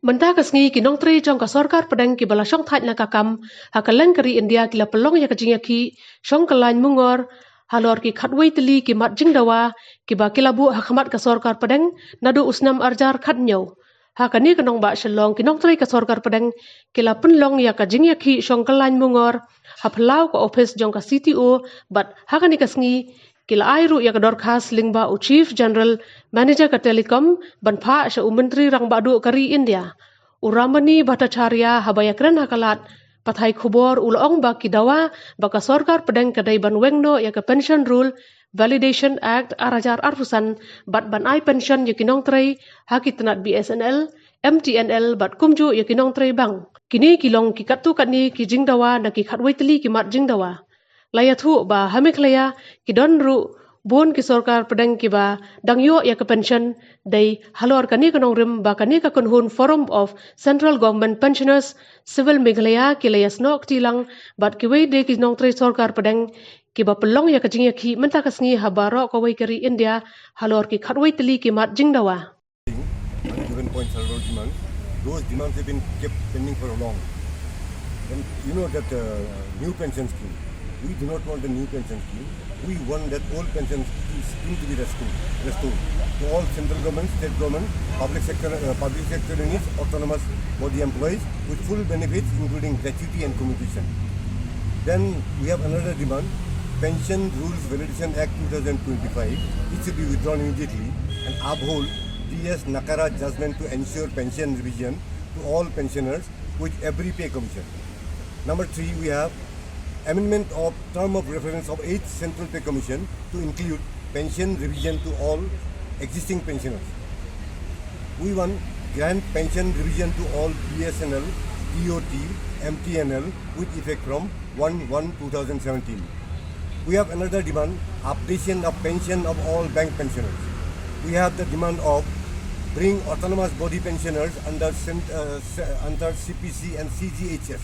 Benda kasngi ki nongtrei jong ka sorkar pdeng ki bala shongthait na kakam hakalang kari India kila pelong ya Iakhih shong kyllain mungor halor ki khatwei tylli ki mat jingdawa ki ba kila bu hakamat ka sorkar pdeng nadu usnam arjar khatnyau hakani kanong ba shalong ki nongtrei ka sorkar pdeng kila penlong ya Iakhih shong kyllain mungor haplau ka office jong ka CTO bat hakani kasngi kila airu ya kador khas lingba u chief general manager ka telecom ban pha sha menteri rang badu kari India uramani bhattacharya habaya kren hakalat pathai khubor ulong ba kidawa baka sorkar pedeng kadai ban wengno ya ka pension rule validation act arajar arfusan bat ban ai pension ya kinong trei hakitnat BSNL MTNL bat kumju ya kinong trei bang kini kilong ki katu katni ki jingdawa na ki khatwei tli ki mat jingdawa laya thu ba Meghalaya ki don ru bun ki sorkar pedeng ki ba dangyo ya ke pension dai halor kani kanong rim ba kani ka kunhun forum of central government pensioners civil Meghalaya ki layas nok tilang bat ki wei de ki nongtrei sorkar pedeng ki ba pelong ya ka Iakhih menta kasngi habaro ko wei kari India halor ki khatwei tli ki mat jingdawa given points are demands. Those demands have been kept pending for a long. And you know that new pension scheme. We do not want a new pension scheme. We want that old pension scheme to be restored to all central government, state government, public sector units, autonomous body employees with full benefits including gratuity and commutation. Then we have another demand, Pension Rules Validation Act 2025. It should be withdrawn immediately and uphold DS Nakara judgment to ensure pension revision to all pensioners with every pay commission. Number 3, we have amendment of term of reference of 8th Central Pay Commission to include pension revision to all existing pensioners. We want grant pension revision to all BSNL, DOT, MTNL with effect from 1/1/2017. We have another demand, updation of pension of all bank pensioners. We have the demand of bring autonomous body pensioners under CPC and CGHS.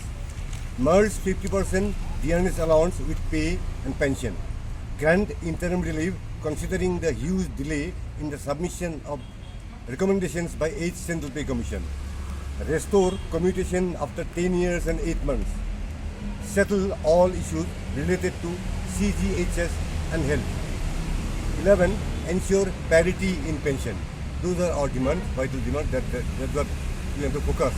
Merge 50% dearness allowance with pay and pension. Grant interim relief considering the huge delay in the submission of recommendations by 8th Central Pay Commission. Restore commutation after 10 years and 8 months. Settle all issues related to CGHS and health. 11. Ensure parity in pension. Those are our demands, vital demands. That's what we have to focus.